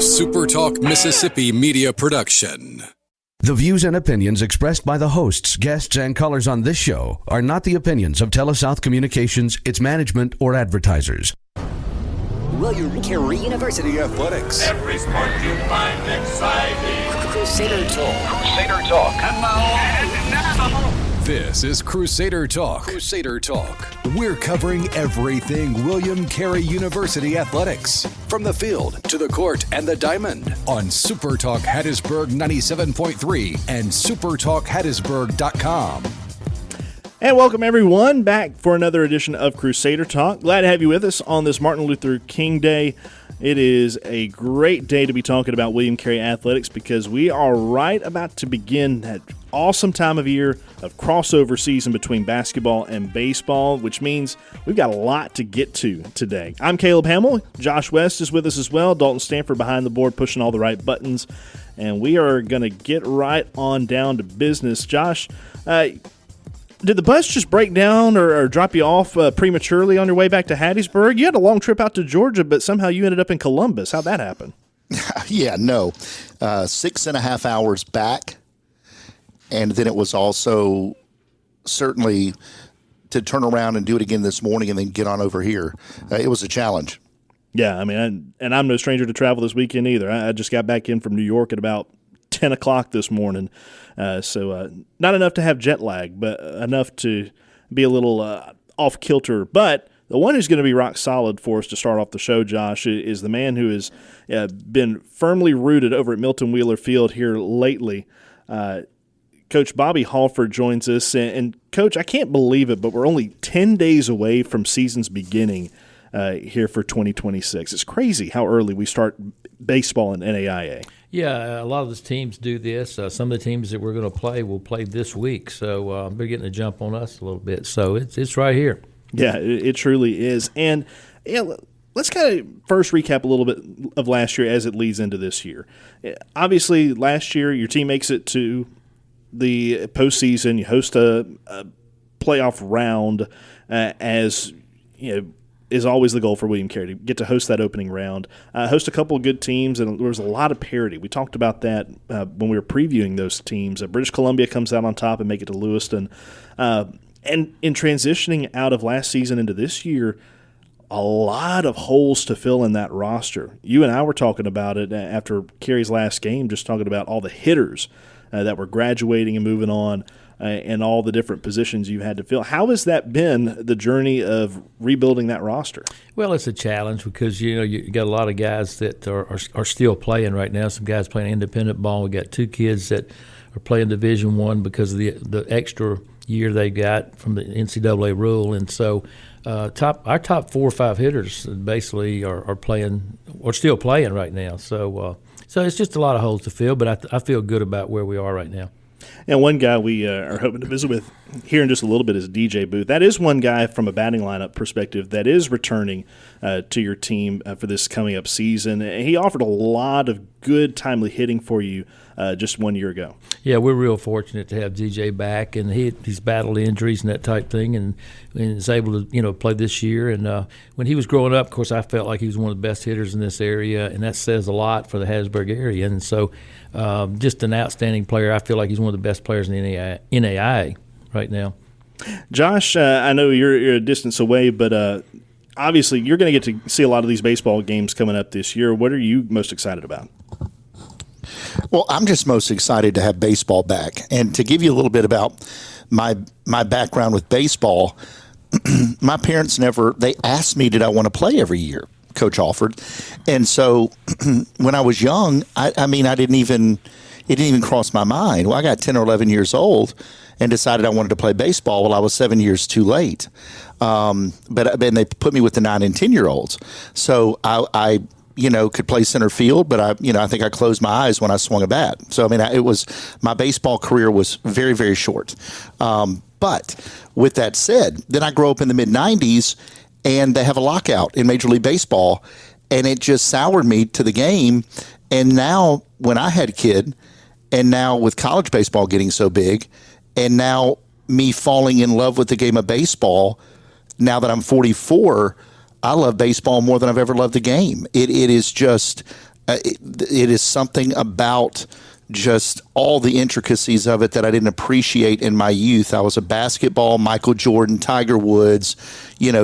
SuperTalk Mississippi media production. The views and opinions expressed by the hosts, guests, and callers on this show are not the opinions of TeleSouth Communications, its management, or advertisers. William Carey University Athletics. Every sport you find exciting. Crusader Talk. Crusader Talk. And now. This is Crusader Talk. Crusader Talk. We're covering everything William Carey University Athletics. From the field to the court and the diamond on SuperTalk Hattiesburg 97.3 and SuperTalkHattiesburg.com. And welcome, everyone, back for another edition of Crusader Talk. Glad to have you with us on this Martin Luther King Day. It is a great day to be talking about William Carey Athletics because we are right about to begin that awesome time of year of crossover season between basketball and baseball, which means we've got a lot to get to today. I'm Caleb Hamill. Josh West is with us as well. Dalton Stanford behind the board pushing all the right buttons. And we are going to get right on down to business. Josh, did the bus just break down or drop you off prematurely on your way back to Hattiesburg? You had a long trip out to Georgia, but somehow you ended up in Columbus. How'd that happen? Yeah, no. 6.5 hours back. And then it was also certainly to turn around and do it again this morning and then get on over here. It was a challenge. Yeah, I mean, and I'm no stranger to travel this weekend either. I just got back in from New York at about 10 o'clock this morning. So not enough to have jet lag, but enough to be a little off kilter. But the one who's going to be rock solid for us to start off the show, Josh, is the man who has been firmly rooted over at Milton Wheeler Field here lately. Coach Bobby Halford joins us. And Coach, I can't believe it, but we're only 10 days away from season's beginning here for 2026. It's crazy how early we start baseball in NAIA. Yeah, a lot of the teams do this. Some of the teams that we're going to play will play this week, so they're getting a jump on us a little bit. So it's right here. Yeah, it truly is. And yeah, let's kind of first recap a little bit of last year as it leads into this year. Obviously, last year your team makes it to the postseason. You host a playoff round as you know. Is always the goal for William Carey, to get to host that opening round, host a couple of good teams, and there was a lot of parity. We talked about that when we were previewing those teams. British Columbia comes out on top and make it to Lewiston. And in transitioning out of last season into this year, a lot of holes to fill in that roster. You and I were talking about it after Carey's last game, just talking about all the hitters that were graduating and moving on. And all the different positions you had to fill. How has that been, the journey of rebuilding that roster? Well, it's a challenge because, you got a lot of guys that are still playing right now. Some guys playing independent ball. We got two kids that are playing Division I because of the extra year they got from the NCAA rule. And so our top 4 or 5 hitters basically are playing or still playing right now. So it's just a lot of holes to fill, but I feel good about where we are right now. And one guy we are hoping to visit with here in just a little bit is DJ Booth. That is one guy from a batting lineup perspective that is returning to your team for this coming up season. He offered a lot of good, timely hitting for you just 1 year ago. Yeah, we're real fortunate to have DJ back, and he's battled injuries and that type thing, and is able to play this year. And when he was growing up, of course, I felt like he was one of the best hitters in this area, and that says a lot for the Hattiesburg area. And so just an outstanding player. I feel like he's one of the best players in the NAIA right now. Josh, I know you're a distance away, but obviously you're going to get to see a lot of these baseball games coming up this year. What are you most excited about? Well, I'm just most excited to have baseball back. And to give you a little bit about my background with baseball, my parents they asked me, did I want to play every year, Coach Halford? And so when I was young, it didn't even cross my mind. Well, I got 10 or 11 years old and decided I wanted to play baseball. Well, I was 7 years too late. But they put me with the 9 and 10-year-olds. So I could play center field, but I think I closed my eyes when I swung a bat. So, it was, my baseball career was very, very short. But with that said, then I grew up in the mid-'90s, and they have a lockout in Major League Baseball, and it just soured me to the game. And now when I had a kid, and now with college baseball getting so big, and now me falling in love with the game of baseball, now that I'm 44, I love baseball more than I've ever loved the game. It is just it is something about just all the intricacies of it that I didn't appreciate in my youth. I was a basketball, Michael Jordan, Tiger Woods,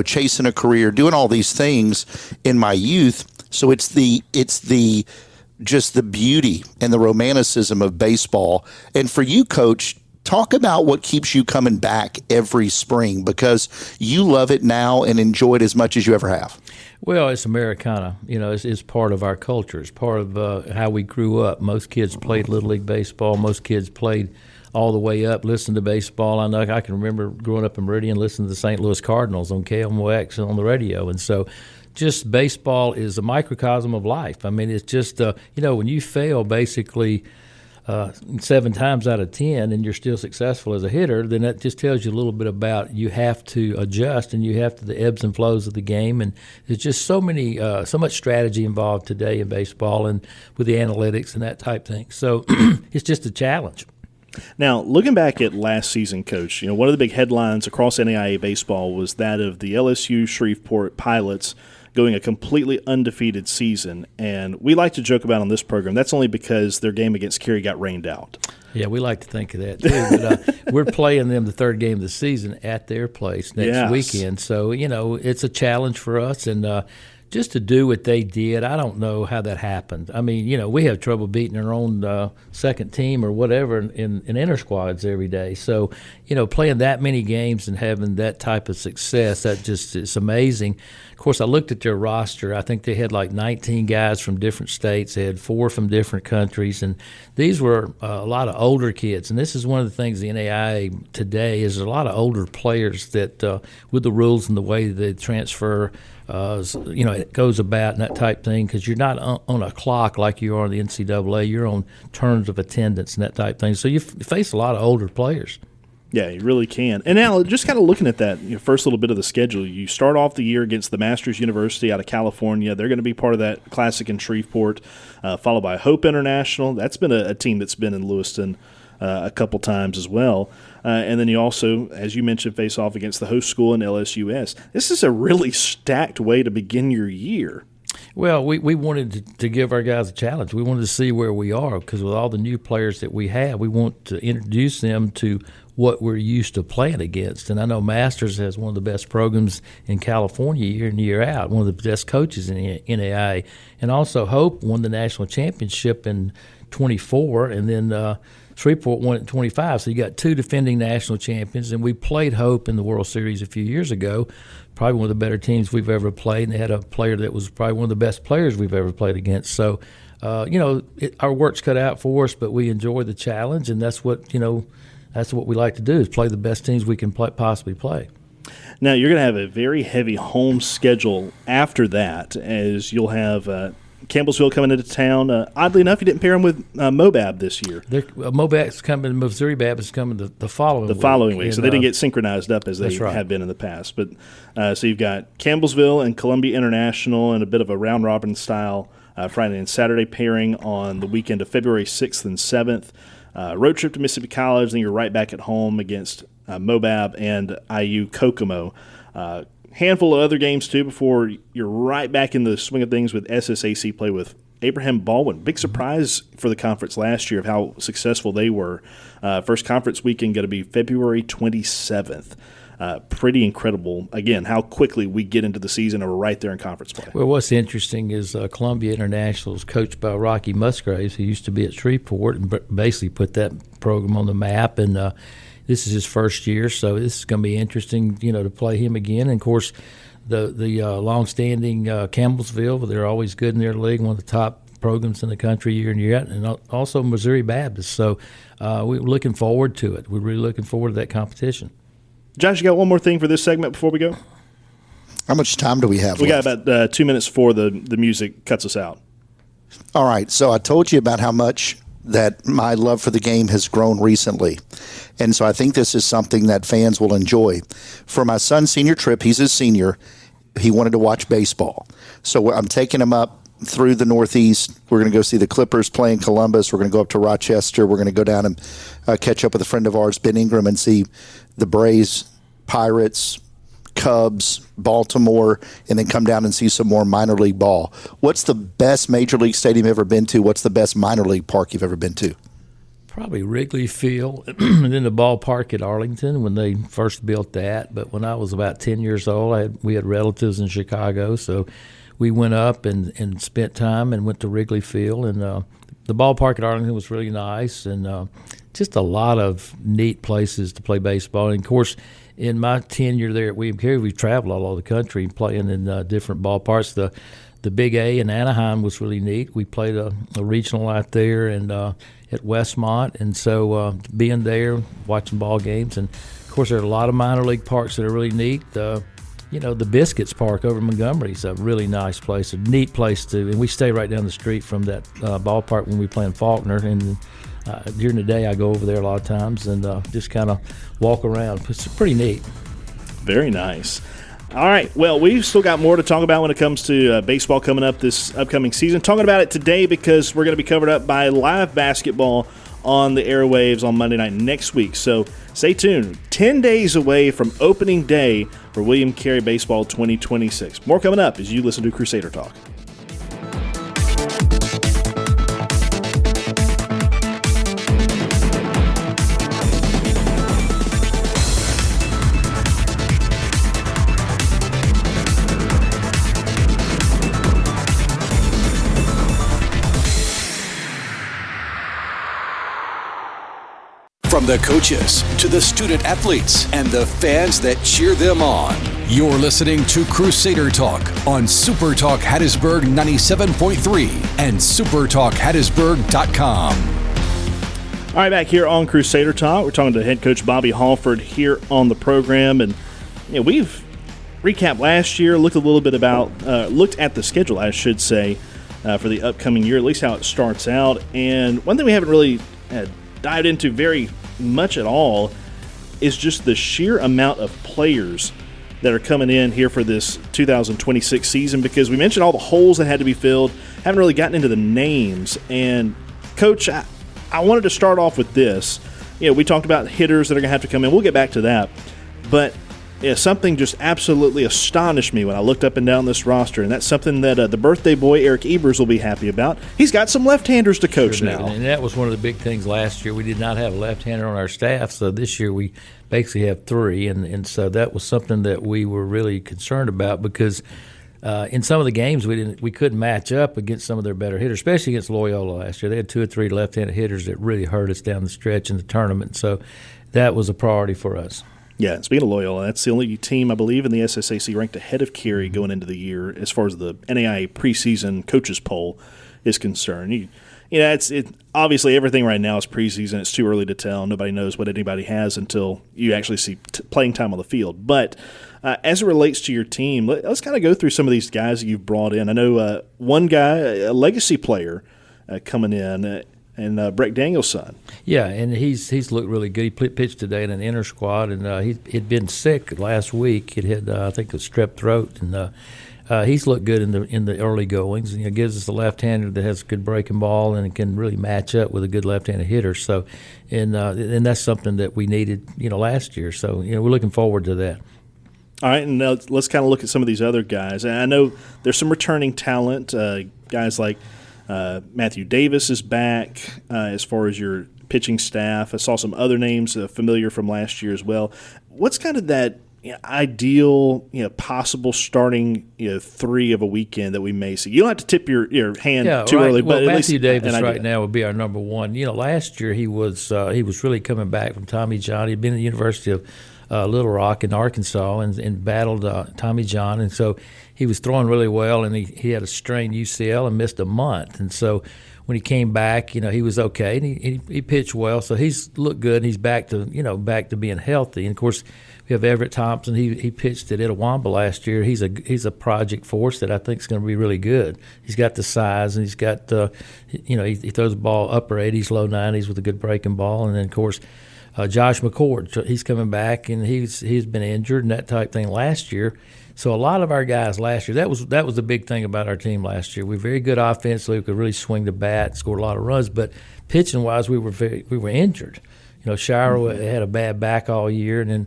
chasing a career, doing all these things in my youth. So it's the just the beauty and the romanticism of baseball. And for you, Coach, talk about what keeps you coming back every spring, because you love it now and enjoy it as much as you ever have. Well, it's Americana. It's part of our culture. It's part of how we grew up. Most kids played Little League baseball. Most kids played all the way up, listened to baseball. I know I can remember growing up in Meridian listening to the St. Louis Cardinals on KMOX on the radio. And so just baseball is a microcosm of life. I mean, it's just, when you fail basically 7 times out of 10 and you're still successful as a hitter, then that just tells you a little bit about you have to adjust and you have to the ebbs and flows of the game. And there's just so much strategy involved today in baseball and with the analytics and that type thing. So it's just a challenge. Now, looking back at last season, Coach, one of the big headlines across NAIA baseball was that of the LSU Shreveport Pilots going a completely undefeated season. And we like to joke about on this program, that's only because their game against Cary got rained out. Yeah, we like to think of that too. But we're playing them the third game of the season at their place next weekend. So, it's a challenge for us. And just to do what they did, I don't know how that happened. I mean, we have trouble beating our own second team or whatever in inter squads every day. So, playing that many games and having that type of success, that just is amazing. Of course, I looked at their roster. I think they had like 19 guys from different states. They had 4 from different countries. And these were a lot of older kids. And this is one of the things the NAIA today is a lot of older players that with the rules and the way they transfer it goes about and that type thing, because you're not on a clock like you are in the NCAA. You're on terms of attendance and that type thing. So you face a lot of older players. Yeah, you really can. And now, just kind of looking at that first little bit of the schedule, you start off the year against the Masters University out of California. They're going to be part of that Classic in Shreveport, followed by Hope International. That's been a team that's been in Lewiston a couple times as well. And then you also, as you mentioned, face off against the host school in LSUS. This is a really stacked way to begin your year. Well, we wanted to give our guys a challenge. We wanted to see where we are, because with all the new players that we have, we want to introduce them to what we're used to playing against. And I know Masters has one of the best programs in California year in, year out, one of the best coaches in the NAIA. And also Hope won the national championship in 24, and then Shreveport won it in 25. So you got 2 defending national champions, and we played Hope in the World Series a few years ago, probably one of the better teams we've ever played, and they had a player that was probably one of the best players we've ever played against. So, our work's cut out for us, but we enjoy the challenge, and that's what we like to do, is play the best teams we can possibly play. Now, you're going to have a very heavy home schedule after that, as you'll have Campbellsville coming into town. Oddly enough, you didn't pair them with Mobab this year. Mobab's coming, Missouri Baptist is coming the following week. The following week, so they didn't get synchronized up as they have been in the past. But so you've got Campbellsville and Columbia International and a bit of a round-robin style Friday and Saturday pairing on the weekend of February 6th and 7th. Road trip to Mississippi College, then you're right back at home against Mobab and IU Kokomo. Handful of other games, too, before you're right back in the swing of things with SSAC play with Abraham Baldwin. Big surprise for the conference last year of how successful they were. First conference weekend going to be February 27th. Pretty incredible, again, how quickly we get into the season and we're right there in conference play. Well, what's interesting is Columbia International is coached by Rocky Musgraves, who used to be at Shreveport and basically put that program on the map. And this is his first year, so this is going to be interesting, to play him again. And, of course, the long-standing Campbellsville, they're always good in their league, one of the top programs in the country year in, year out, and also Missouri Baptist. So we're looking forward to it. We're really looking forward to that competition. Josh, you got one more thing for this segment before we go? How much time do we have We left? got about 2 minutes before the music cuts us out. All right, so I told you about how much that my love for the game has grown recently. And so I think this is something that fans will enjoy. For my son's senior trip, he's a senior, he wanted to watch baseball. So I'm taking him up through the Northeast. We're going to go see the Clippers play in Columbus. We're going to go up to Rochester. We're going to go down and catch up with a friend of ours, Ben Ingram, and see the Braves, Pirates, Cubs, Baltimore, and then come down and see some more minor league ball. What's the best major league stadium you've ever been to? What's the best minor league park you've ever been to? Probably Wrigley Field, and then the ballpark at Arlington when they first built that. But when I was about 10 years old, we had relatives in Chicago, so we went up and spent time and went to Wrigley Field. And the ballpark at Arlington was really nice, and just a lot of neat places to play baseball. And, of course, in my tenure there at William Carey, we've traveled all over the country playing in different ballparks. The Big A in Anaheim was really neat. We played a regional out there and at Westmont, and so being there, watching ball games. And, of course, there are a lot of minor league parks that are really neat. The Biscuits Park over in Montgomery is a really nice place, a neat place and we stay right down the street from that ballpark when we play in Faulkner. And during the day, I go over there a lot of times and just kind of walk around. It's pretty neat. Very nice. All right, well, we've still got more to talk about when it comes to baseball coming up this upcoming season. Talking about it today because we're going to be covered up by live basketball on the airwaves on Monday night next week. So stay tuned. 10 days away from opening day for William Carey Baseball 2026. More coming up as you listen to Crusader Talk. From the coaches to the student athletes and the fans that cheer them on. You're listening to Crusader Talk on SuperTalk Hattiesburg 97.3 and SuperTalkHattiesburg.com. All right, back here on Crusader Talk, we're talking to head coach Bobby Halford here on the program. And we've recapped last year, looked at the schedule, I should say, for the upcoming year, at least how it starts out. And one thing we haven't really dived into very much at all is just the sheer amount of players that are coming in here for this 2026 season, because we mentioned all the holes that had to be filled, haven't really gotten into the names. And Coach, I wanted to start off with this. We talked about hitters that are going to have to come in. We'll get back to that. But something just absolutely astonished me when I looked up and down this roster, and that's something that the birthday boy Eric Ebers will be happy about. He's got some left-handers to coach now. And that was one of the big things last year. We did not have a left-hander on our staff, so this year we basically have three, and so that was something that we were really concerned about because in some of the games we couldn't match up against some of their better hitters, especially against Loyola last year. They had 2 or 3 left-handed hitters that really hurt us down the stretch in the tournament, so that was a priority for us. Yeah, speaking of Loyola, that's the only team, I believe, in the SSAC ranked ahead of Carey going into the year as far as the NAIA preseason coaches poll is concerned. It's obviously everything right now is preseason. It's too early to tell. Nobody knows what anybody has until you actually see playing time on the field. But as it relates to your team, let's kind of go through some of these guys that you've brought in. I know one guy, a legacy player coming in, and Breck Daniel's son. Yeah, and he's looked really good. He pitched today in an inner squad, and he'd been sick last week. He had I think it was strep throat, and he's looked good in the early goings. And gives us a left-hander that has a good breaking ball and can really match up with a good left-handed hitter. So, and that's something that we needed last year. So we're looking forward to that. All right, and now let's kind of look at some of these other guys. And I know there's some returning talent, guys like Matthew Davis is back as far as your pitching staff. I saw some other names familiar from last year as well. What's kind of that ideal, possible starting 3 of a weekend that we may see? You don't have to tip your hand too early, but well, at Matthew least Davis right now would be our number one. Last year he was really coming back from Tommy John. He'd been at the University of Little Rock in Arkansas and battled Tommy John, and so he was throwing really well, and he had a strained UCL and missed a month. And so when he came back, he was okay, and he pitched well. So he's looked good, and he's back to being healthy. And of course, we have Everett Thompson. He pitched at Itawamba last year. He's a project for us that I think is going to be really good. He's got the size, and he's got he throws the ball upper 80s, low 90s with a good breaking ball. And then of course, Josh McCord, he's coming back, and he's been injured and that type thing last year. So a lot of our guys last year, that was the big thing about our team last year. We were very good offensively. We could really swing the bat, scored a lot of runs, but pitching wise, we were injured. Shire had a bad back all year, and then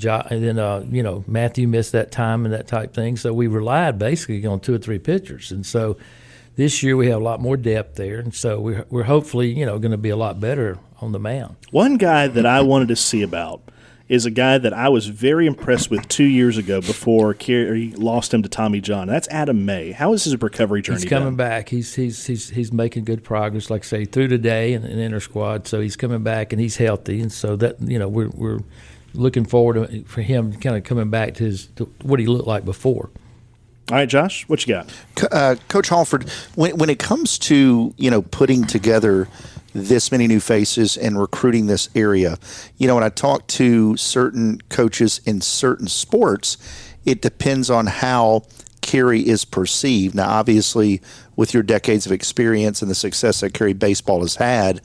And then, Matthew missed that time and that type thing. So we relied basically on 2 or 3 pitchers. And so this year we have a lot more depth there. And so we're hopefully, going to be a lot better on the mound. One guy that I wanted to see about is a guy that I was very impressed with 2 years ago before Kerry lost him to Tommy John. That's Adam May. How is his recovery journey? He's coming back. He's making good progress, like I say, through today in inter squad. So he's coming back and he's healthy, and so that we're looking forward for him kind of coming back to what he looked like before. All right, Josh, what you got? Coach Halford, when it comes to putting together this many new faces and recruiting this area, when I talk to certain coaches in certain sports, it depends on how Kerry is perceived. Now, obviously, with your decades of experience and the success that Kerry baseball has had,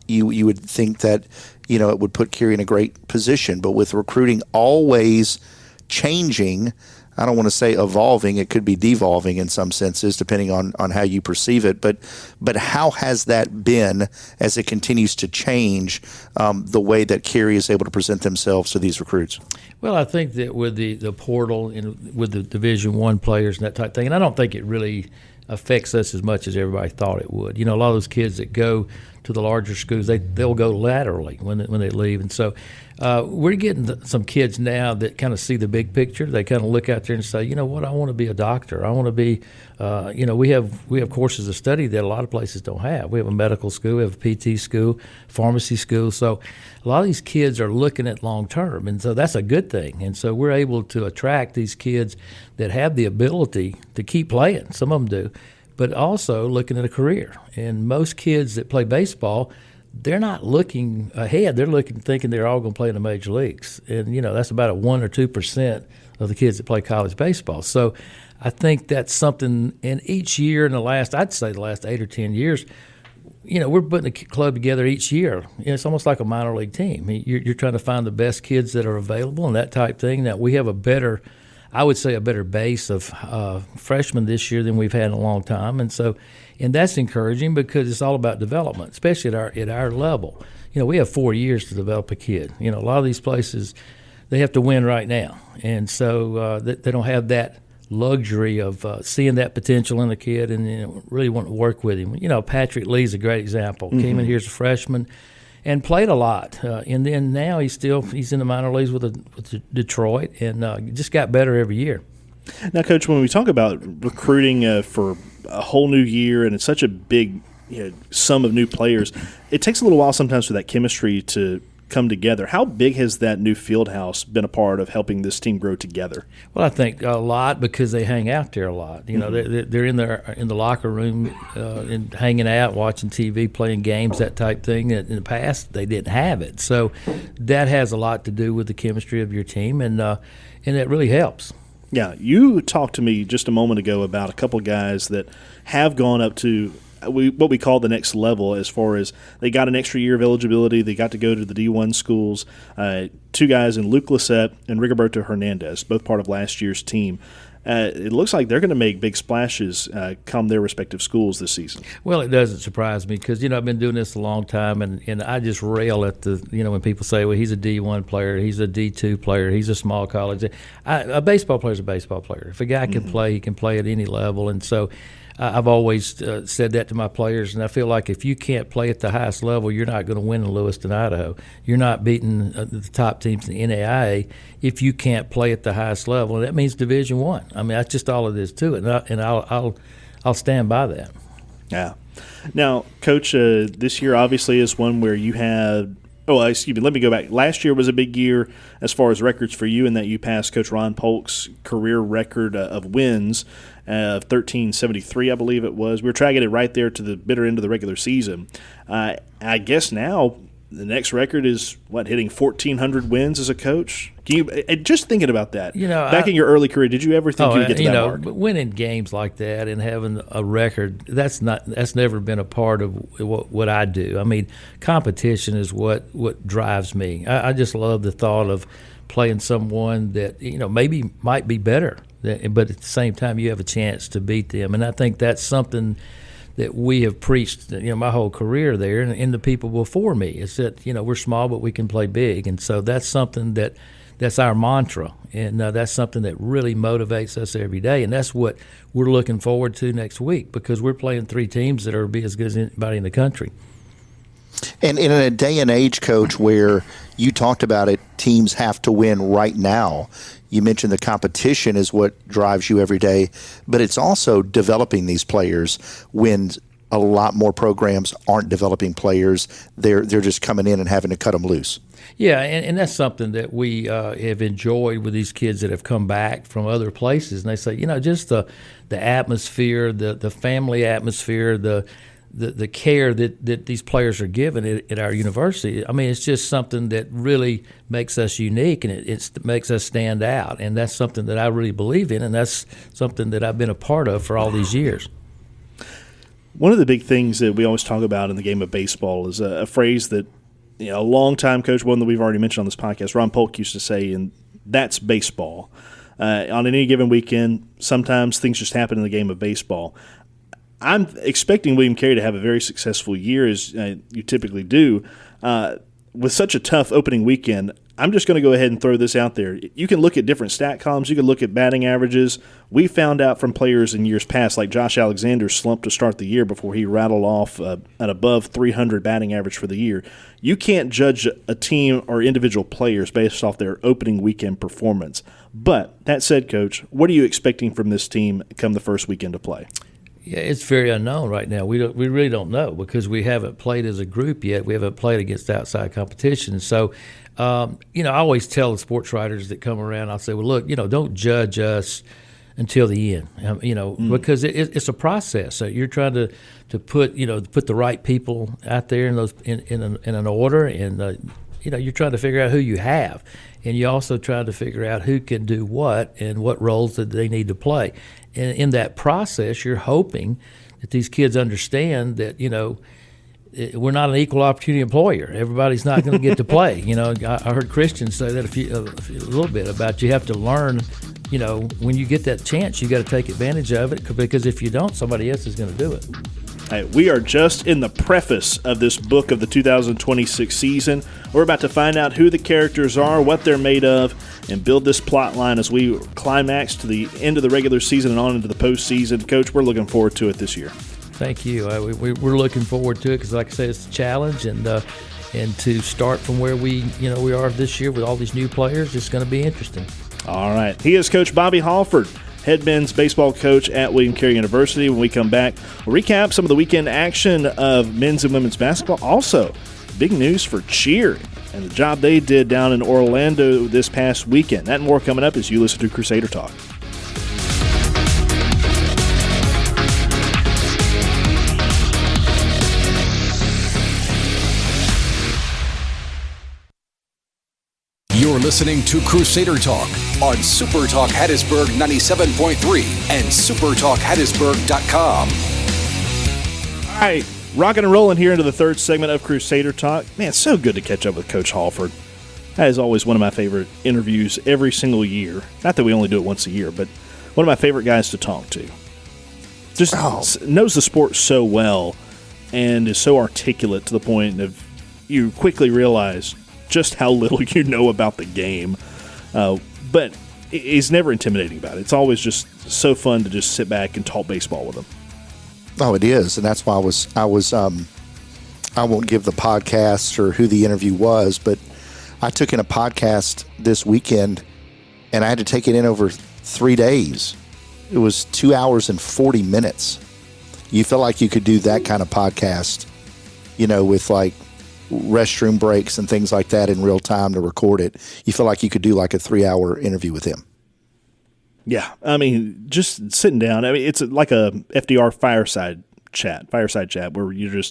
you would think that it would put Kerry in a great position. But with recruiting always changing, I don't want to say evolving, it could be devolving in some senses, depending on how you perceive it. But how has that been as it continues to change the way that Kerry is able to present themselves to these recruits? Well, I think that with the portal and with the Division I players and that type of thing, and I don't think it really affects us as much as everybody thought it would. A lot of those kids that go to the larger schools, they'll go laterally when they leave. And so we're getting some kids now that kind of see the big picture. They kind of look out there and say, you know what, I want to be a doctor. I want to be, we have courses of study that a lot of places don't have. We have a medical school, we have a PT school, pharmacy school. So a lot of these kids are looking at long term, and so that's a good thing. And so we're able to attract these kids that have the ability to keep playing. Some of them do, but also looking at a career. And most kids that play baseball, they're not looking ahead. They're thinking they're all going to play in the major leagues. And, that's about a 1 or 2% of the kids that play college baseball. So I think that's something, and each year in the last 8 or 10 years, we're putting a club together each year. It's almost like a minor league team. You're trying to find the best kids that are available and that type thing. Now, we have a better base of freshmen this year than we've had in a long time. And that's encouraging because it's all about development, especially at our level. We have 4 years to develop a kid. A lot of these places, they have to win right now. And so they don't have that luxury of seeing that potential in the kid and really want to work with him. Patrick Lee's a great example. Mm-hmm. Came in here as a freshman and played a lot. And then now he's in the minor leagues with Detroit and just got better every year. Now, Coach, when we talk about recruiting for a whole new year and it's such a big sum of new players, it takes a little while sometimes for that chemistry to come together. How big has that new field house been a part of helping this team grow together? Well, I think a lot because they hang out there a lot. They're in the locker room and hanging out, watching TV, playing games, that type thing. In the past, they didn't have it. So that has a lot to do with the chemistry of your team, and it really helps. Yeah, you talked to me just a moment ago about a couple guys that have gone up to what we call the next level as far as they got an extra year of eligibility. They got to go to the D1 schools. 2 guys in Luke Lissette and Rigoberto Hernandez, both part of last year's team. It looks like they're going to make big splashes come their respective schools this season. Well, it doesn't surprise me because, I've been doing this a long time, and I just rail at when people say, well, he's a D1 player, he's a D2 player, he's a small college. A baseball player is a baseball player. If a guy can play, he can play at any level. And so I've always said that to my players, and I feel like if you can't play at the highest level, you're not going to win in Lewiston, Idaho. You're not beating the top teams in the NAIA if you can't play at the highest level, and that means Division I. I mean, that's just all it is to it, and I'll stand by that. Yeah. Now, Coach, this year obviously is one where you had – let me go back. Last year was a big year as far as records for you in that you passed Coach Ron Polk's career record of wins of 1373, I believe it was. We were tracking it right there to the bitter end of the regular season. I guess now the next record is, hitting 1,400 wins as a coach? Just thinking about that. Back in your early career, did you ever think you would get to that mark? Winning games like that and having a record, that's never been a part of what I do. I mean, competition is what drives me. I just love the thought of playing someone that maybe might be better, but at the same time you have a chance to beat them. And I think that's something that we have preached, my whole career there, and the people before me, is that we're small but we can play big, and so that's something that's our mantra, and that's something that really motivates us every day, and that's what we're looking forward to next week, because we're playing 3 teams that are be as good as anybody in the country. And in a day and age, Coach, where you talked about it, teams have to win right now. You mentioned the competition is what drives you every day, but it's also developing these players when a lot more programs aren't developing players. They're just coming in and having to cut them loose. Yeah, and that's something that we have enjoyed with these kids that have come back from other places. And they say, just the atmosphere, the family atmosphere, the care that these players are given at our university. I mean, it's just something that really makes us unique, and it makes us stand out. And that's something that I really believe in, and that's something that I've been a part of for all these years. One of the big things that we always talk about in the game of baseball is a phrase that a longtime coach, one that we've already mentioned on this podcast, Ron Polk used to say, and that's baseball. On any given weekend, sometimes things just happen in the game of baseball. I'm expecting William Carey to have a very successful year, as you typically do. With such a tough opening weekend, I'm just going to go ahead and throw this out there. You can look at different stat columns. You can look at batting averages. We found out from players in years past, like Josh Alexander slumped to start the year before he rattled off an above 300 batting average for the year. You can't judge a team or individual players based off their opening weekend performance. But that said, Coach, what are you expecting from this team come the first weekend of play? Yeah, it's very unknown right now. We really don't know, because we haven't played as a group yet. We haven't played against outside competition. So, I always tell the sports writers that come around, I'll say, well, look, don't judge us until the end, because it's a process. So you're trying to put the right people out there in an order, and you're trying to figure out who you have, and you also try to figure out who can do what and what roles that they need to play. And in that process, you're hoping that these kids understand that we're not an equal opportunity employer. Everybody's not going to get to play. I heard Christian say that a little bit about you have to learn. When you get that chance, you got to take advantage of it, because if you don't, somebody else is going to do it. Hey, we are just in the preface of this book of the 2026 season. We're about to find out who the characters are, what they're made of, and build this plot line as we climax to the end of the regular season and on into the postseason. Coach, we're looking forward to it this year. Thank you. We're looking forward to it, because, like I said, it's a challenge, and to start from where we are this year with all these new players, it's going to be interesting. All right. He is Coach Bobby Halford, head men's baseball coach at William Carey University. When we come back, we'll recap some of the weekend action of men's and women's basketball. Also, big news for cheer and the job they did down in Orlando this past weekend. That and more coming up as you listen to Crusader Talk. You're listening to Crusader Talk on SuperTalk Hattiesburg 97.3 and SuperTalkHattiesburg.com. All right, rocking and rolling here into the third segment of Crusader Talk. Man, it's so good to catch up with Coach Halford. That is always one of my favorite interviews every single year. Not that we only do it once a year, but one of my favorite guys to talk to. Just knows the sport so well and is so articulate to the point of you quickly realize just how little you know about the game. But he's never intimidating about it. It's always just so fun to just sit back and talk baseball with him. Oh, it is, and that's why I won't give the podcast or who the interview was, but I took in a podcast this weekend, and I had to take it in over 3 days. It was 2 hours and 40 minutes. You feel like you could do that kind of podcast, with like restroom breaks and things like that in real time to record it. You feel like you could do like a 3-hour interview with him. Yeah, I mean, just sitting down. I mean, it's like a FDR fireside chat where you're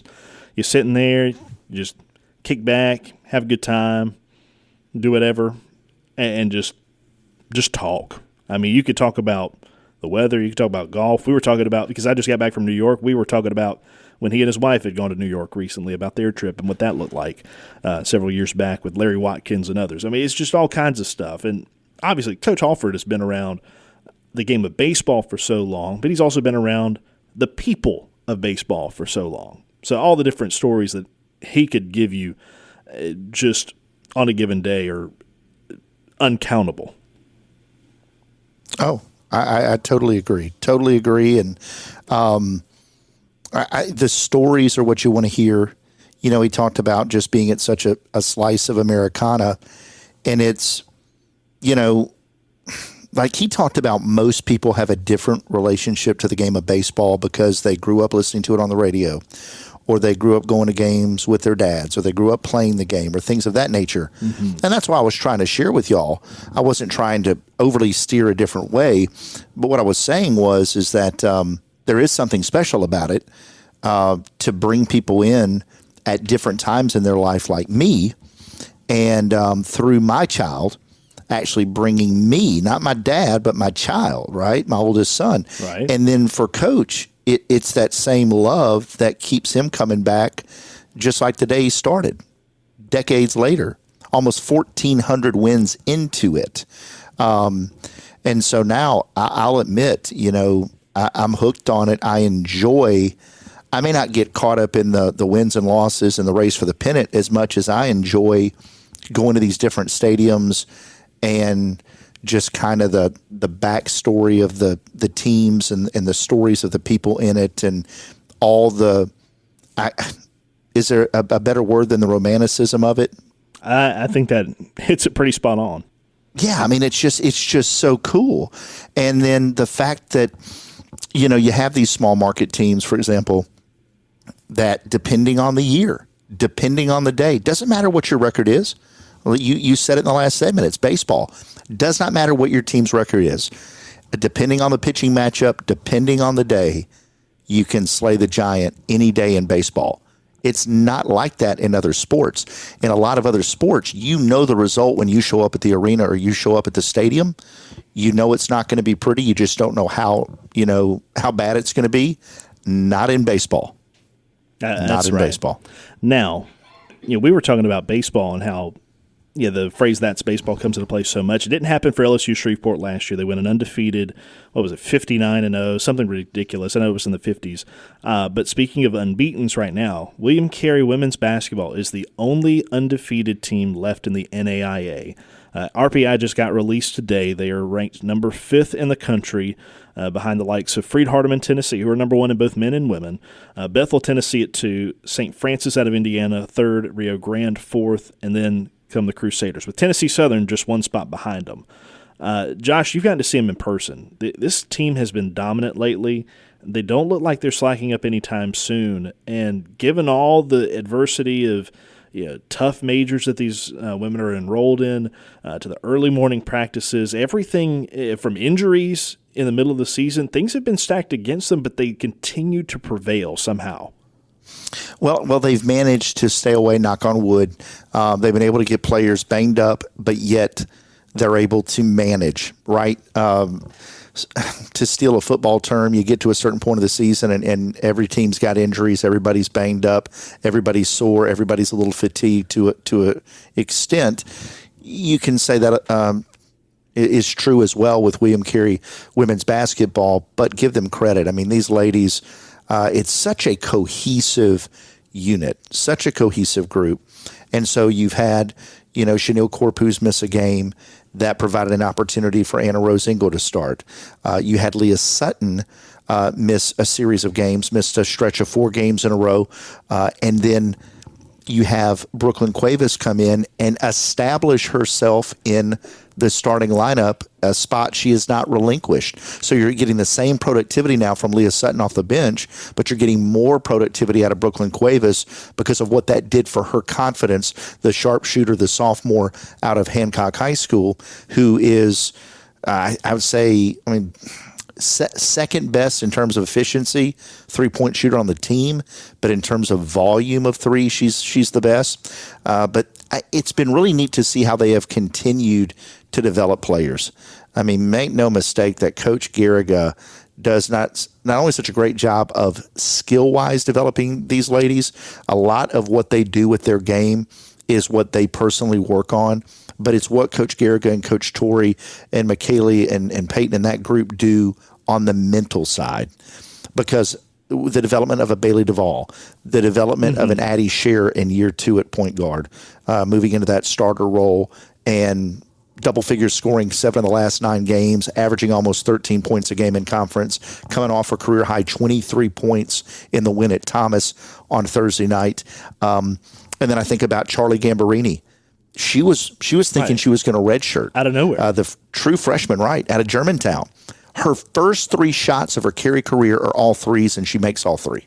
sitting there, you just kick back, have a good time, do whatever, and just talk. I mean, you could talk about the weather, you could talk about golf. We were talking about, because I just got back from New York, we were talking about when he and his wife had gone to New York recently, about their trip and what that looked like several years back with Larry Watkins and others. I mean, it's just all kinds of stuff. And obviously, Coach Halford has been around the game of baseball for so long, but he's also been around the people of baseball for so long. So all the different stories that he could give you just on a given day are uncountable. Oh, I totally agree. Totally agree. And the stories are what you want to hear. You know, he talked about just being at such a slice of Americana. And it's, you know, like he talked about, most people have a different relationship to the game of baseball because they grew up listening to it on the radio, or they grew up going to games with their dads, or they grew up playing the game, or things of that nature. Mm-hmm. And that's why I was trying to share with y'all. I wasn't trying to overly steer a different way, but what I was saying is that there is something special about it to bring people in at different times in their life, like me, and through my child, actually bringing me, not my dad, but my child, right? My oldest son. Right. And then for Coach, it's that same love that keeps him coming back, just like the day he started, decades later, almost 1,400 wins into it. And so now I'll admit, you know, I'm hooked on it. I may not get caught up in the wins and losses and the race for the pennant as much as I enjoy going to these different stadiums and just kind of the backstory of the teams and the stories of the people in it, and all is there a better word than the romanticism of it? I think that hits it pretty spot on. Yeah, I mean, it's just so cool. And then the fact that, you know, you have these small market teams, for example, that depending on the year, depending on the day, doesn't matter what your record is. You said it in the last segment. It's baseball. Does not matter what your team's record is. Depending on the pitching matchup, depending on the day, you can slay the giant any day in baseball. It's not like that in other sports. In a lot of other sports, you know the result when you show up at the arena or you show up at the stadium. You know it's not going to be pretty. You just don't know how bad it's going to be. Not in baseball. Not in baseball. Now, you know, we were talking about baseball and how, yeah, the phrase "that's baseball" comes into play so much. It didn't happen for LSU Shreveport last year. They went an undefeated, 59-0, something ridiculous. I know it was in the 50s. But speaking of unbeatens right now, William Carey women's basketball is the only undefeated team left in the NAIA. RPI just got released today. They are ranked number 5th in the country, behind the likes of Freed-Hardeman, Tennessee, who are number 1 in both men and women, Bethel, Tennessee at 2, St. Francis out of Indiana 3rd, Rio Grande 4th, and then come the Crusaders, with Tennessee Southern just one spot behind them. Josh, you've gotten to see them in person. This team has been dominant lately. They don't look like they're slacking up anytime soon. And given all the adversity of tough majors that these women are enrolled in, to the early morning practices, everything from injuries in the middle of the season, things have been stacked against them, but they continue to prevail somehow. Well, they've managed to stay away, knock on wood. They've been able to get players banged up, but yet they're able to manage, right? To steal a football term, you get to a certain point of the season and every team's got injuries, everybody's banged up, everybody's sore, everybody's a little fatigued to an extent. You can say that is true as well with William Carey women's basketball, but give them credit. I mean, these ladies, it's such a cohesive unit, such a cohesive group. And so you've had, Chanel Corpus miss a game. That provided an opportunity for Anna Rose Engel to start. You had Leah Sutton miss a series of games, missed a stretch of 4 games in a row. And then you have Brooklyn Cuevas come in and establish herself in the starting lineup, a spot she has not relinquished. So you're getting the same productivity now from Leah Sutton off the bench, but you're getting more productivity out of Brooklyn Cuevas because of what that did for her confidence, the sharpshooter, the sophomore out of Hancock High School, who is, I would say, second best in terms of efficiency, 3-point shooter on the team, but in terms of volume of three, she's the best. But it's been really neat to see how they have continued to develop players. I mean, make no mistake that Coach Garriga does not only such a great job of skill-wise developing these ladies, a lot of what they do with their game is what they personally work on, but it's what Coach Garriga and Coach Torrey and McKaylee and Peyton and that group do on the mental side. Because the development of a Bailey Duvall, the development of an Addie Scher in year 2 at point guard, moving into that starter role and double figures, scoring 7 of the last 9 games, averaging almost 13 points a game in conference, coming off a career high 23 points in the win at Thomas on Thursday night. And then I think about Charlie Gambarini. She was thinking she was going to redshirt out of nowhere. The true freshman, right, out of Germantown. Her first 3 shots of her Carey career are all threes, and she makes all 3.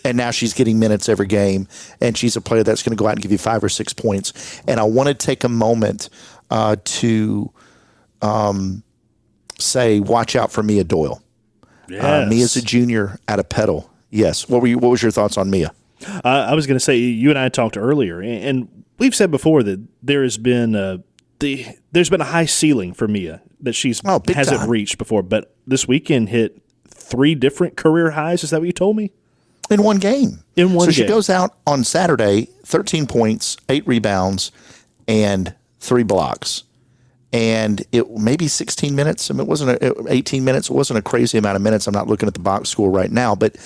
And now she's getting minutes every game, and she's a player that's going to go out and give you 5 or 6 points. And I want to take a moment to say, watch out for Mia Doyle. Yes. Mia's a junior out of Petal. Yes. What was your thoughts on Mia? I was going to say, you and I talked earlier, and we've said before that there has been there's been a high ceiling for Mia that she's hasn't time. reached before. But this weekend hit 3 different career highs. Is that what you told me? In one game. So she goes out on Saturday, 13 points, 8 rebounds, and 3 blocks. And it maybe 16 minutes. I mean, it wasn't 18 minutes. It wasn't a crazy amount of minutes. I'm not looking at the box score right now, but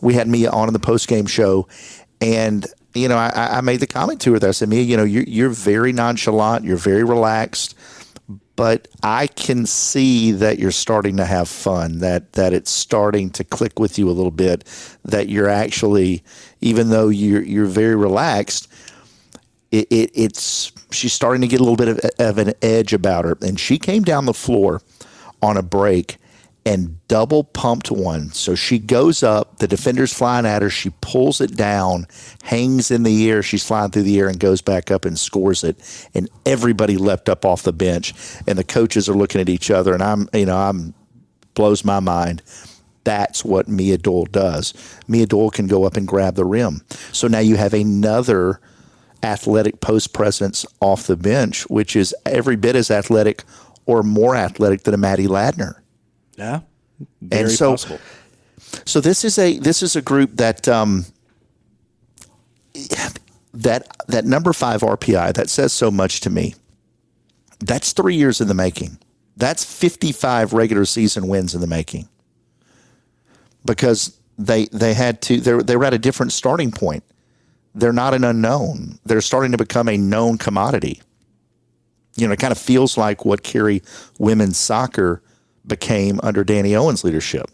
we had Mia on in the post-game show, and I made the comment to her that I said, Mia, you're very nonchalant, you're very relaxed, but I can see that you're starting to have fun, that it's starting to click with you a little bit, that you're actually, even though you're very relaxed, she's starting to get a little bit of an edge about her. And she came down the floor on a break and double pumped one. So she goes up, the defender's flying at her, she pulls it down, hangs in the air, she's flying through the air and goes back up and scores it. And everybody leapt up off the bench, and the coaches are looking at each other, and I'm blows my mind. That's what Mia Doyle does. Mia Doyle can go up and grab the rim. So now you have another athletic post presence off the bench, which is every bit as athletic or more athletic than a Maddie Ladner. Yeah, very possible. So this is a group that that number 5 RPI that says so much to me. That's 3 years in the making. That's 55 regular season wins in the making. Because they were at a different starting point. They're not an unknown. They're starting to become a known commodity. It kind of feels like what Carey women's soccer became under Danny Owen's leadership,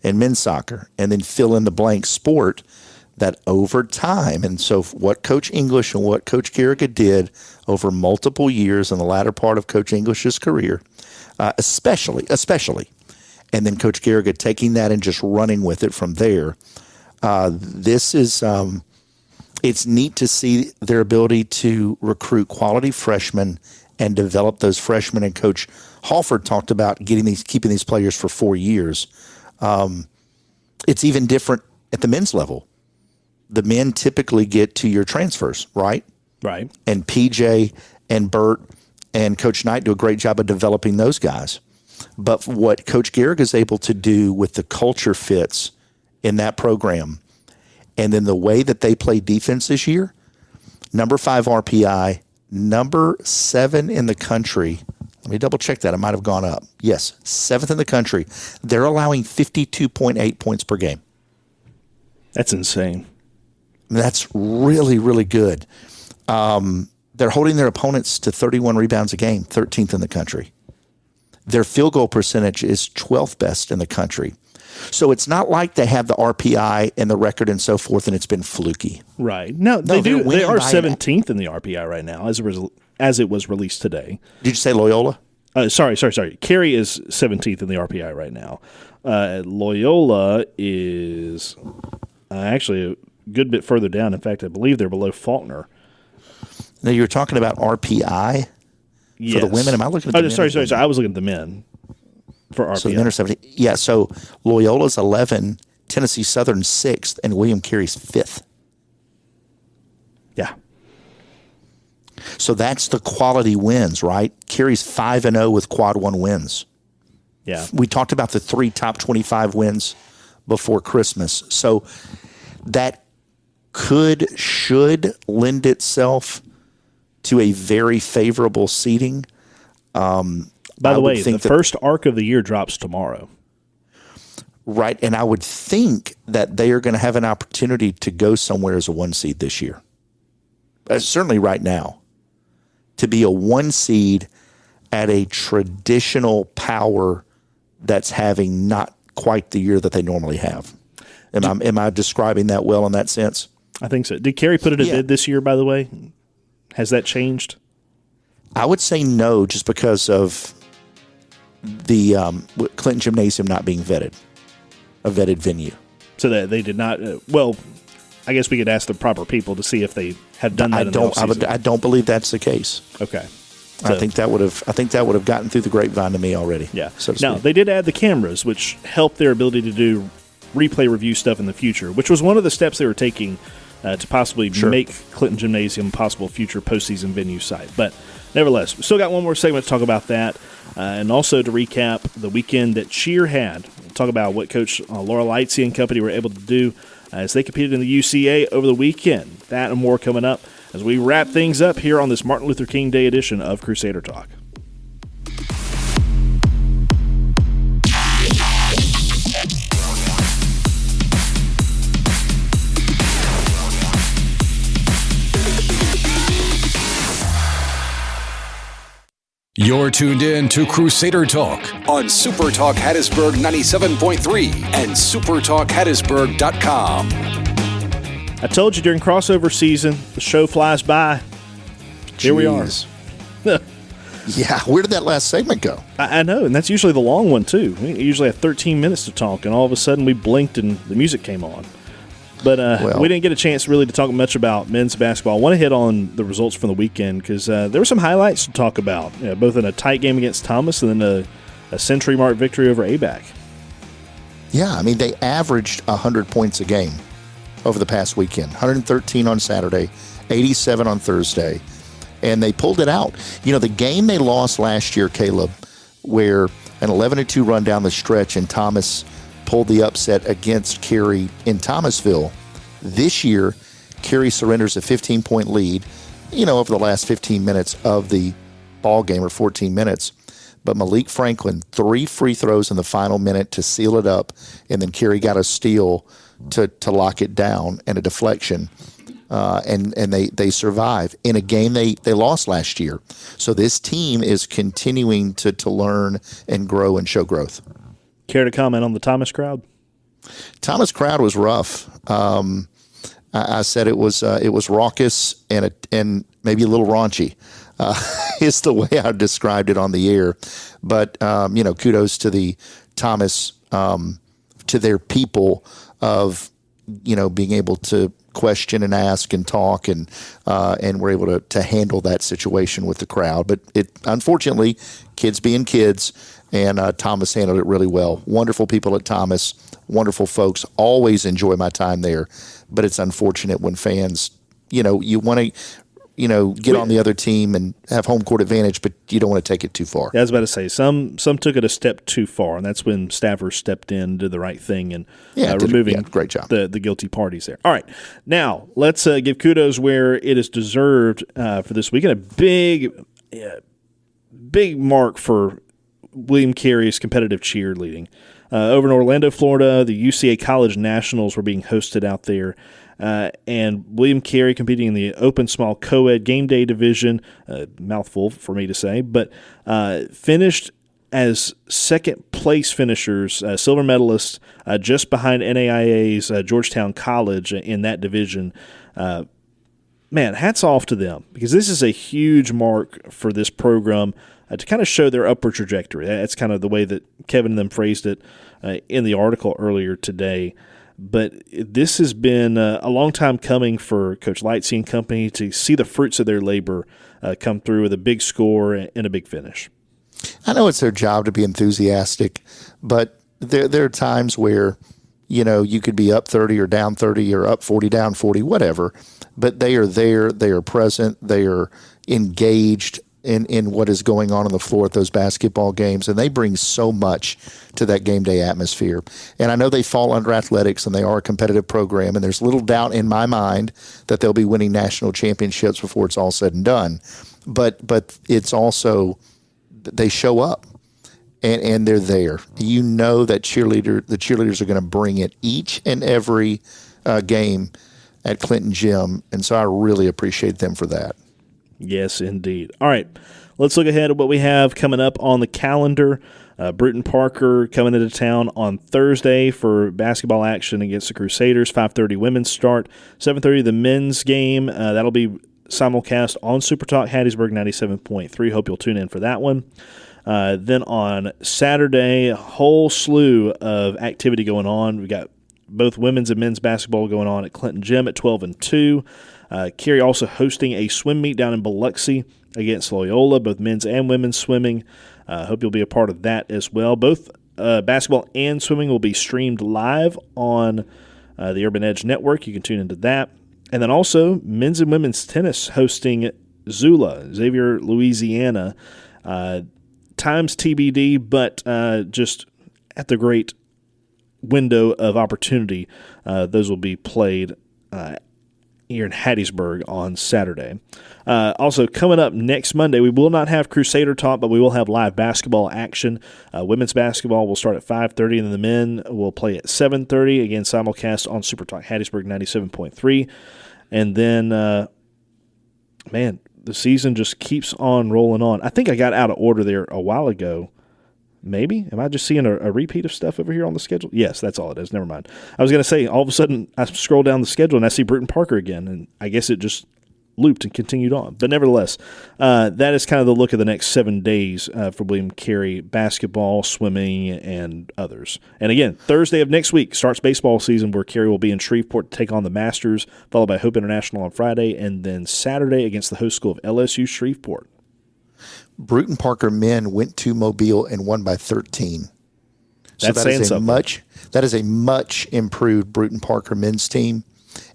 and men's soccer, and then fill in the blank sport that over time. And so what Coach English and what Coach Carriga did over multiple years in the latter part of Coach English's career, especially, and then Coach Carriga taking that and just running with it from there. This is, it's neat to see their ability to recruit quality freshmen and develop those freshmen. And Coach Halford talked about keeping these players for 4 years. It's even different at the men's level. The men typically get 2-year transfers, right? Right. And PJ and Bert and Coach Knight do a great job of developing those guys. But what Coach Garrick is able to do with the culture fits in that program, and then the way that they play defense this year, number 5 RPI, number 7 in the country. Let me double check that. I might have gone up. Yes, 7th in the country. They're allowing 52.8 points per game. That's insane. That's really, really good. They're holding their opponents to 31 rebounds a game, 13th in the country. Their field goal percentage is 12th best in the country. So it's not like they have the RPI and the record and so forth, and it's been fluky. Right. No, they do. They are 17th in the RPI right now, as it was released today. Did you say Loyola? Sorry. Carey is 17th in the RPI right now. Loyola is actually a good bit further down. In fact, I believe they're below Faulkner. Now, you were talking about RPI for the women. Am I looking at the men? Sorry. I was looking at the men for RPI. So the men are 17. Yeah, so Loyola's 11, Tennessee Southern 6th, and William Carey's 5th. Yeah. So that's the quality wins, right? Carey's 5-0 with quad 1 wins. Yeah. We talked about the 3 top 25 wins before Christmas. So that should lend itself to a very favorable seeding. By the way, the first arc of the year drops tomorrow. right, and I would think that they are going to have an opportunity to go somewhere as a 1 seed this year. Certainly right now. To be a 1 seed at a traditional power that's having not quite the year that they normally have. Am I describing that well in that sense? I think so. Did Carey put it a bid this year, by the way? Has that changed? I would say no, just because of the Clinton Gymnasium not being a vetted venue. So that they did not. Well, I guess we could ask the proper people to see if they have done that. I don't believe that's the case. Okay. So, I think that would have gotten through the grapevine to me already. Yeah. So now they did add the cameras, which helped their ability to do replay review stuff in the future, which was one of the steps they were taking to possibly make Clinton Gymnasium a possible future postseason venue site. But nevertheless, we still got one more segment to talk about that, and also to recap the weekend that Cheer had. We'll talk about what Coach Laura Lightsey and company were able to do as they competed in the UCA over the weekend. That and more coming up as we wrap things up here on this Martin Luther King Day edition of Crusader Talk. You're tuned in to Crusader Talk on SuperTalk Hattiesburg 97.3 and SuperTalkHattiesburg.com. I told you during crossover season, the show flies by. Here we are. Yeah, where did that last segment go? I know, and that's usually the long one, too. We usually have 13 minutes to talk, and all of a sudden we blinked and the music came on. But we didn't get a chance really to talk much about men's basketball. I want to hit on the results from the weekend because there were some highlights to talk about, both in a tight game against Thomas and then a century mark victory over ABAC. Yeah, I mean, they averaged 100 points a game over the past weekend. 113 on Saturday, 87 on Thursday, and they pulled it out. You know, the game they lost last year, Caleb, where an 11-2 run down the stretch and Thomas pulled the upset against Carey in Thomasville. This year, Carey surrenders a 15-point lead, over the last 15 minutes of the ball game, or 14 minutes. But Malik Franklin, 3 free throws in the final minute to seal it up, and then Carey got a steal to lock it down and a deflection, and they survive in a game they lost last year. So this team is continuing to learn and grow and show growth. Care to comment on the Thomas crowd? Thomas crowd was rough. I said it was raucous and maybe a little raunchy. Is the way I described it on the air. But kudos to the Thomas, to their people of being able to question and ask and talk and we're able to handle that situation with the crowd. But it unfortunately, kids being kids. And Thomas handled it really well. Wonderful people at Thomas, wonderful folks. Always enjoy my time there. But it's unfortunate when fans, you want to, get on the other team and have home court advantage, but you don't want to take it too far. Yeah, I was about to say, some took it a step too far, and that's when staffers stepped in, did the right thing, and removing great job. the guilty parties there. All right, now let's give kudos where it is deserved for this weekend. A big mark for William Carey's competitive cheerleading. Over in Orlando, Florida, the UCA College Nationals were being hosted out there, and William Carey competing in the open small co-ed game day division, mouthful for me to say, but finished as second place finishers, silver medalists, just behind NAIA's Georgetown College in that division. Man, hats off to them, because this is a huge mark for this program to kind of show their upward trajectory. That's kind of the way that Kevin and them phrased it in the article earlier today. But this has been a long time coming for Coach Lightsey and company to see the fruits of their labor come through with a big score and a big finish. I know it's their job to be enthusiastic, but there are times where, you could be up 30 or down 30 or up 40, down 40, whatever. But they are there, they are present, they are engaged in what is going on the floor at those basketball games, and they bring so much to that game day atmosphere. And I know they fall under athletics, and they are a competitive program, and there's little doubt in my mind that they'll be winning national championships before it's all said and done. But it's also, they show up. and they're there. You know that the cheerleaders are going to bring it each and every game at Clinton Gym, and so I really appreciate them for that. Yes, indeed. All right, let's look ahead at what we have coming up on the calendar. Bruton Parker coming into town on Thursday for basketball action against the Crusaders. 5:30 women's start. 7:30 the men's game. That'll be simulcast on SuperTalk Hattiesburg 97.3. Hope you'll tune in for that one. Then on Saturday, a whole slew of activity going on. We got both women's and men's basketball going on at Clinton Gym at 12 and 2. Cary also hosting a swim meet down in Biloxi against Loyola, both men's and women's swimming. Hope you'll be a part of that as well. Both basketball and swimming will be streamed live on the Urban Edge Network. You can tune into that. And then also men's and women's tennis hosting Zula, Xavier, Louisiana. Times TBD, but just at the great window of opportunity, those will be played here in Hattiesburg on Saturday. Also, coming up next Monday, we will not have Crusader Talk, but we will have live basketball action. Women's basketball will start at 5:30, and then the men will play at 7:30. Again, simulcast on SuperTalk Hattiesburg 97.3. And then, man, the season just keeps on rolling on. I think I got out of order there a while ago. Maybe? Am I just seeing a repeat of stuff over here on the schedule? Yes, that's all it is. Never mind. I was going to say, all of a sudden, I scroll down the schedule and I see Bruton Parker again, and I guess it just looped and continued on. But nevertheless, that is kind of the look of the next 7 days for William Carey basketball, swimming, and others. And again, Thursday of next week starts baseball season, where Carey will be in Shreveport to take on the Masters, followed by Hope International on Friday, and then Saturday against the host school of LSU Shreveport. Bruton Parker men went to Mobile and won by 13. That's so saying something. That is a much improved Bruton Parker men's team.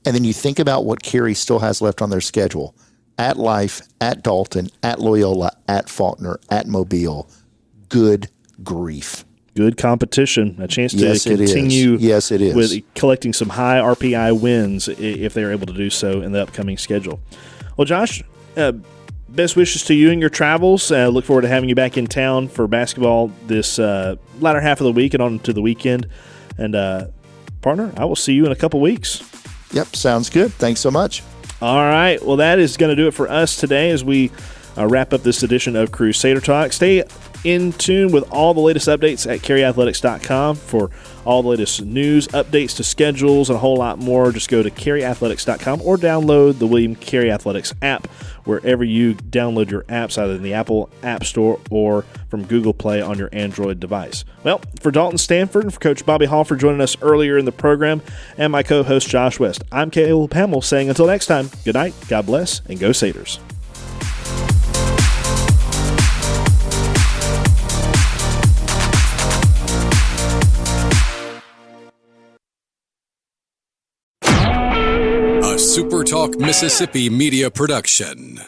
And then you think about what Carey still has left on their schedule. At Life, at Dalton, at Loyola, at Faulkner, at Mobile. Good grief. Good competition. A chance to continue with collecting some high RPI wins if they're able to do so in the upcoming schedule. Well, Josh, best wishes to you and your travels. Look forward to having you back in town for basketball this latter half of the week and on to the weekend. And, partner, I will see you in a couple weeks. Yep, sounds good. Thanks so much. All right. Well, that is going to do it for us today as we wrap up this edition of Crusader Talk. Stay in tune with all the latest updates at CareyAthletics.com for all the latest news, updates to schedules, and a whole lot more. Just go to CareyAthletics.com or download the William Carey Athletics app wherever you download your apps, either in the Apple App Store or from Google Play on your Android device. Well, for Dalton Stanford and for Coach Bobby Halford joining us earlier in the program, and my co-host Josh West, I'm Caleb Hamill saying until next time, good night, God bless, and go Satyrs. SuperTalk Mississippi Media Production.